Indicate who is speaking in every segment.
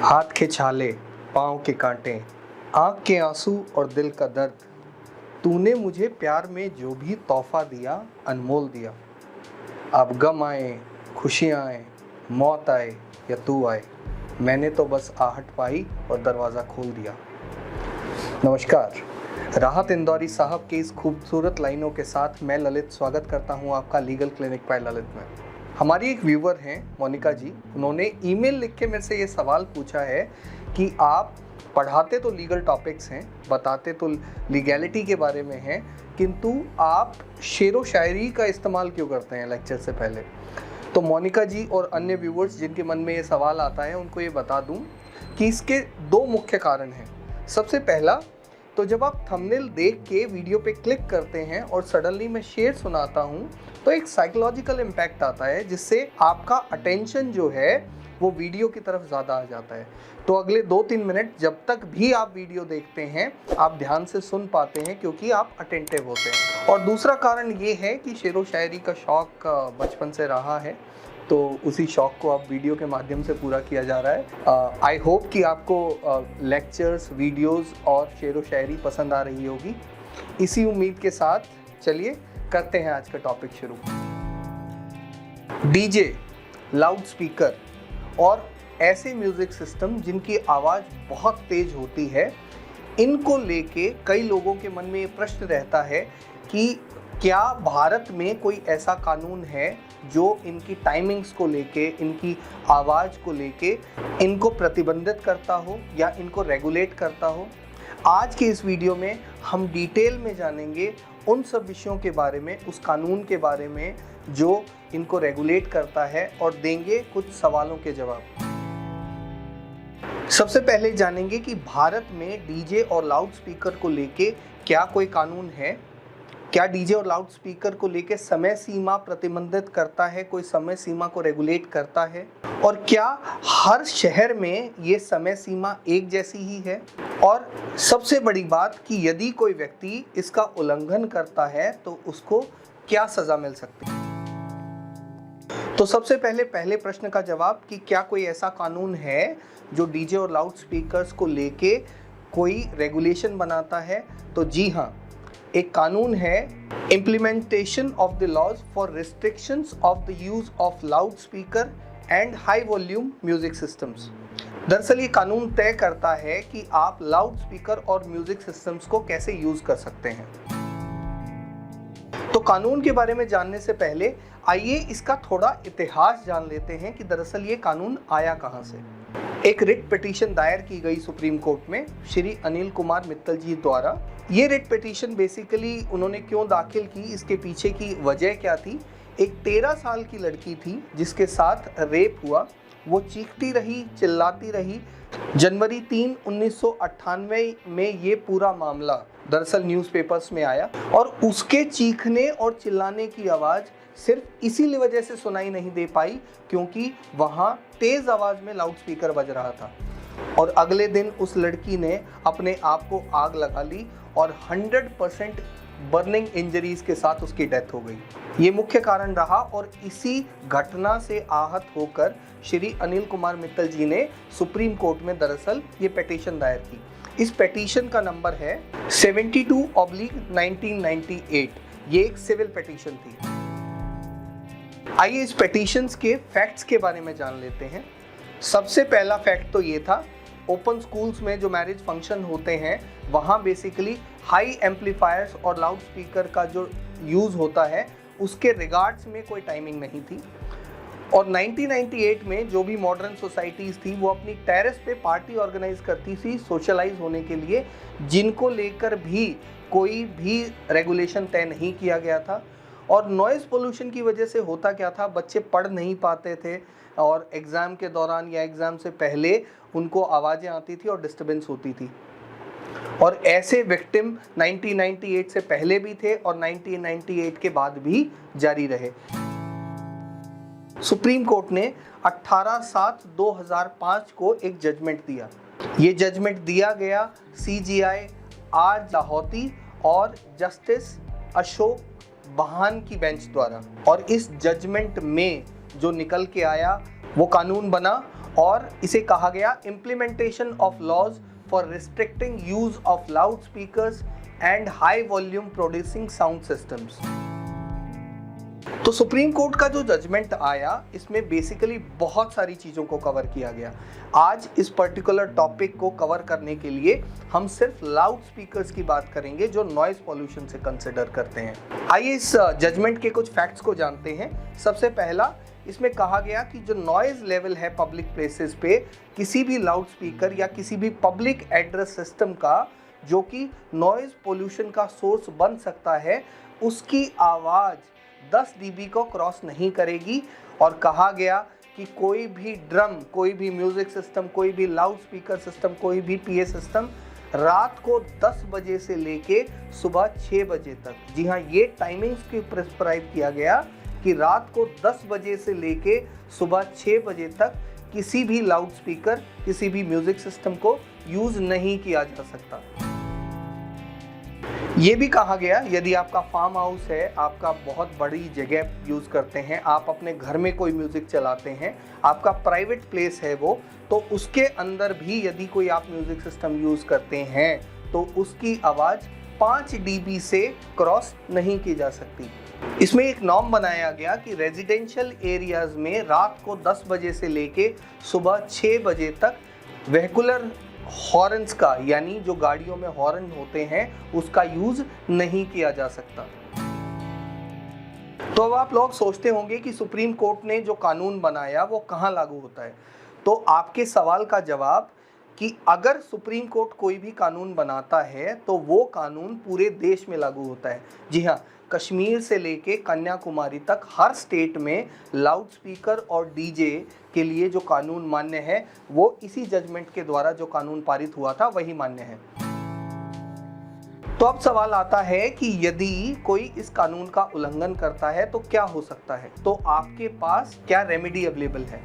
Speaker 1: हाथ के छाले, पाँव के कांटे, आँख के आंसू और दिल का दर्द, तूने मुझे प्यार में जो भी तोहफा दिया अनमोल दिया। अब गम आए, खुशियाँ आए, मौत आए या तू आए, मैंने तो बस आहट पाई और दरवाज़ा खोल दिया। नमस्कार, राहत इंदौरी साहब के इस खूबसूरत लाइनों के साथ मैं ललित स्वागत करता हूं आपका लीगल क्लिनिक बाय ललित में। हमारी एक व्यूवर हैं मोनिका जी, उन्होंने ईमेल लिख के मेरे से ये सवाल पूछा है कि आप पढ़ाते तो लीगल टॉपिक्स हैं, बताते तो लीगैलिटी के बारे में हैं, किंतु आप शेरो शायरी का इस्तेमाल क्यों करते हैं लेक्चर से पहले। तो मोनिका जी और अन्य व्यूवर्स जिनके मन में ये सवाल आता है उनको ये बता दूं कि इसके दो मुख्य कारण हैं। सबसे पहला, तो जब आप थंबनेल देख के वीडियो पे क्लिक करते हैं और सडनली मैं शेर सुनाता हूँ तो एक साइकोलॉजिकल इम्पैक्ट आता है जिससे आपका अटेंशन जो है वो वीडियो की तरफ ज़्यादा आ जाता है। तो अगले 2-3 मिनट जब तक भी आप वीडियो देखते हैं आप ध्यान से सुन पाते हैं क्योंकि आप अटेंटिव होते हैं। और दूसरा कारण ये है कि शेरो शायरी का शौक़ बचपन से रहा है, तो उसी शौक़ को अब वीडियो के माध्यम से पूरा किया जा रहा है। आई होप कि आपको लेक्चर्स, वीडियोस और शेरो शायरी पसंद आ रही होगी। इसी उम्मीद के साथ चलिए करते हैं आज का टॉपिक शुरू। डीजे, लाउड स्पीकर और ऐसे म्यूज़िक सिस्टम जिनकी आवाज़ बहुत तेज़ होती है, इनको लेके कई लोगों के मन में ये प्रश्न रहता है कि क्या भारत में कोई ऐसा कानून है जो इनकी टाइमिंग्स को लेके, इनकी आवाज़ को लेके इनको प्रतिबंधित करता हो या इनको रेगुलेट करता हो। आज के इस वीडियो में हम डिटेल में जानेंगे उन सब विषयों के बारे में, उस कानून के बारे में जो इनको रेगुलेट करता है और देंगे कुछ सवालों के जवाब। सबसे पहले जानेंगे कि भारत में डीजे और लाउड स्पीकर को लेके क्या कोई कानून है। क्या डीजे और लाउड स्पीकर को लेके समय सीमा प्रतिबंधित करता है, कोई समय सीमा को रेगुलेट करता है, और क्या हर शहर में ये समय सीमा एक जैसी ही है। और सबसे बड़ी बात कि यदि कोई व्यक्ति इसका उल्लंघन करता है तो उसको क्या सज़ा मिल सकती है। तो सबसे पहले प्रश्न का जवाब कि क्या कोई ऐसा कानून है जो डीजे और लाउड स्पीकर्स को लेके कोई रेगुलेशन बनाता है। तो जी हाँ, एक कानून है implementation of the laws for restrictions of the use of loud speaker and high volume music systems. दरअसल ये कानून तय करता है कि आप लाउड स्पीकर और म्यूजिक सिस्टम्स को कैसे यूज कर सकते हैं। तो कानून के बारे में जानने से पहले आइए इसका थोड़ा इतिहास जान लेते हैं कि दरअसल ये कानून आया कहां से। एक रिट पिटीशन दायर की गई सुप्रीम कोर्ट में श्री अनिल कुमार मित्तल जी द्वारा। ये रिट पिटीशन बेसिकली उन्होंने क्यों दाखिल की, इसके पीछे की वजह क्या थी। एक 13 साल की लड़की थी जिसके साथ रेप हुआ, वो चीखती रही, चिल्लाती रही। जनवरी 3, 1998 में ये पूरा मामला दरअसल न्यूज़पेपर्स में आया और उसके चीखने और चिल्लाने की आवाज़ सिर्फ इसीलिए वजह से सुनाई नहीं दे पाई क्योंकि वहाँ तेज़ आवाज़ में लाउड स्पीकर बज रहा था। और अगले दिन उस लड़की ने अपने आप को आग लगा ली और 100% बर्निंग इंजरीज के साथ उसकी डेथ हो गई। ये मुख्य कारण रहा और इसी घटना से आहत होकर श्री अनिल कुमार मित्तल जी ने सुप्रीम कोर्ट में दरअसल ये पिटीशन दायर की। इस पिटीशन का नंबर है 72/1998। ये एक सिविल पिटीशन थी। आइए इस पिटीशंस के फैक्ट्स के बारे में जान लेते हैं। सबसे पहला फैक्ट तो ये था, ओपन स्कूल्स में जो मैरिज फंक्शन होते हैं वहाँ बेसिकली हाई एम्पलीफायर्स और लाउड स्पीकर का जो यूज़ होता है उसके रिगार्ड्स में कोई टाइमिंग नहीं थी। और 1998 में जो भी मॉडर्न सोसाइटीज़ थी वो अपनी टेरेस पे पार्टी ऑर्गेनाइज करती थी सोशलाइज होने के लिए, जिनको लेकर भी कोई भी रेगुलेशन तय नहीं किया गया था। और नॉइज़ पोल्यूशन की वजह से होता क्या था, बच्चे पढ़ नहीं पाते थे और एग्ज़ाम के दौरान या एग्ज़ाम से पहले उनको आवाज़ें आती थी और डिस्टर्बेंस होती थी। और ऐसे विक्टिम 1998 से पहले भी थे और 1998 के बाद भी जारी रहे। सुप्रीम कोर्ट ने 18/7/2005 को एक जजमेंट दिया। ये जजमेंट दिया गया CJI आर लाहौती और जस्टिस अशोक बहान की बेंच द्वारा। और इस जजमेंट में जो निकल के आया वो कानून बना और इसे कहा गया implementation of laws for restricting use of loud speakers and high volume producing sound systems. तो सुप्रीम कोर्ट का जो जजमेंट आया इसमें बेसिकली बहुत सारी चीज़ों को कवर किया गया। आज इस पर्टिकुलर टॉपिक को कवर करने के लिए हम सिर्फ लाउड स्पीकर्स की बात करेंगे जो नॉइज पॉल्यूशन से कंसिडर करते हैं। आइए इस जजमेंट के कुछ फैक्ट्स को जानते हैं। सबसे पहला, इसमें कहा गया कि जो नॉइज लेवल है पब्लिक प्लेसेस पे किसी भी लाउड स्पीकर या किसी भी पब्लिक एड्रेस सिस्टम का जो कि नॉइज पोल्यूशन का सोर्स बन सकता है, उसकी आवाज़ 10 dB को क्रॉस नहीं करेगी। और कहा गया कि कोई भी ड्रम, कोई भी म्यूजिक सिस्टम, कोई भी लाउड स्पीकर सिस्टम, कोई भी PA सिस्टम रात को 10 बजे से लेके सुबह 6 बजे तक, जी हाँ, ये टाइमिंग्स की प्रिस्क्राइब किया गया कि रात को 10 बजे से लेके सुबह 6 बजे तक किसी भी लाउड स्पीकर, किसी भी म्यूजिक सिस्टम को यूज़ नहीं किया जा सकता। ये भी कहा गया यदि आपका फार्म हाउस है, आपका बहुत बड़ी जगह यूज़ करते हैं, आप अपने घर में कोई म्यूज़िक चलाते हैं, आपका प्राइवेट प्लेस है वो, तो उसके अंदर भी यदि कोई आप म्यूज़िक सिस्टम यूज़ करते हैं तो उसकी आवाज़ 5 dB से क्रॉस नहीं की जा सकती। इसमें एक नॉर्म बनाया गया कि रेजिडेंशियल एरियाज़ में रात को 10 बजे से लेके सुबह 6 बजे तक वेहिकुलर हॉर्न्स का, यानी जो गाड़ियों में हॉर्न होते हैं, उसका यूज नहीं किया जा सकता। तो अब आप लोग सोचते होंगे कि सुप्रीम कोर्ट ने जो कानून बनाया वो कहाँ लागू होता है। तो आपके सवाल का जवाब कि अगर सुप्रीम कोर्ट कोई भी कानून बनाता है तो वो कानून पूरे देश में लागू होता है। जी हाँ, कश्मीर से लेके कन्याकुमारी तक हर स्टेट में लाउड स्पीकर और डीजे के लिए जो कानून मान्य है वो इसी जजमेंट के द्वारा जो कानून पारित हुआ था वही मान्य है। तो अब सवाल आता है कि यदि कोई इस कानून का उल्लंघन करता है तो क्या हो सकता है, तो आपके पास क्या रेमेडी अवेलेबल है।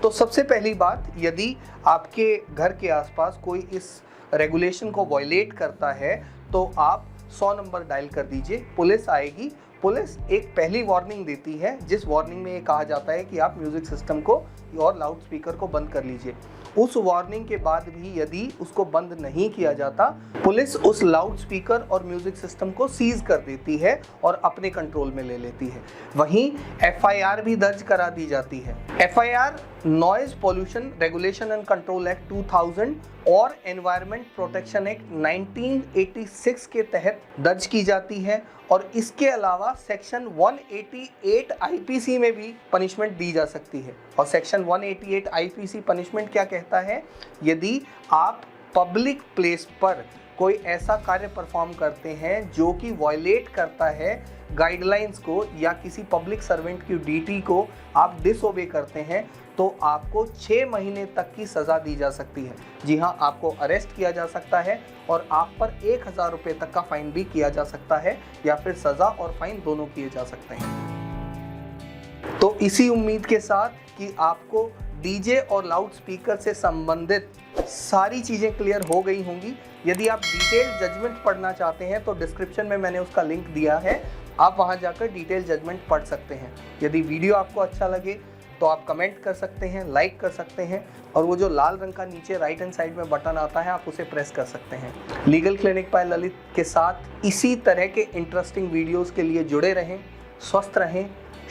Speaker 1: तो सबसे पहली बात, यदि आपके घर के आसपास कोई इस रेगुलेशन को वायलेट करता है तो आप 100 नंबर डायल कर दीजिए, पुलिस आएगी। पुलिस एक पहली वार्निंग देती है जिस वार्निंग में ये कहा जाता है कि आप म्यूजिक सिस्टम को और लाउड स्पीकर को बंद कर लीजिए। उस वार्निंग के बाद भी यदि उसको बंद नहीं किया जाता, पुलिस उस लाउड स्पीकर और म्यूजिक सिस्टम को सीज कर देती है और अपने कंट्रोल में ले लेती है। वहीं FIR भी दर्ज करा दी जाती है। FIR noise pollution regulation and control act 2000 और एनवायरनमेंट प्रोटेक्शन एक्ट 1986 के तहत दर्ज की जाती है। और इसके अलावा सेक्शन 188 IPC में भी पनिशमेंट दी जा सकती है। और सेक्शन 188 IPC पनिशमेंट क्या कहता है, यदि आप पब्लिक प्लेस पर कोई ऐसा कार्य परफॉर्म करते हैं जो कि वायलेट करता है गाइडलाइंस को या किसी पब्लिक सर्वेंट की ड्यूटी को आप डिसओबे करते हैं, तो आपको 6 महीने तक की सज़ा दी जा सकती है। जी हाँ, आपको अरेस्ट किया जा सकता है और आप पर 1000 रुपये तक का फाइन भी किया जा सकता है, या फिर सज़ा और फाइन दोनों किए जा सकते हैं। तो इसी उम्मीद के साथ कि आपको डीजे और लाउड स्पीकर से संबंधित सारी चीज़ें क्लियर हो गई होंगी। यदि आप डिटेल जजमेंट पढ़ना चाहते हैं तो डिस्क्रिप्शन में मैंने उसका लिंक दिया है, आप वहां जाकर डिटेल जजमेंट पढ़ सकते हैं। यदि वीडियो आपको अच्छा लगे तो आप कमेंट कर सकते हैं, लाइक कर सकते हैं, और वो जो लाल रंग का नीचे राइट हैंड साइड में बटन आता है आप उसे प्रेस कर सकते हैं। लीगल क्लिनिक बाय ललित के साथ इसी तरह के इंटरेस्टिंग वीडियोज़ के लिए जुड़े रहें, स्वस्थ रहें,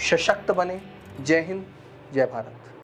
Speaker 1: सशक्त बने। जय हिंद, जय भारत।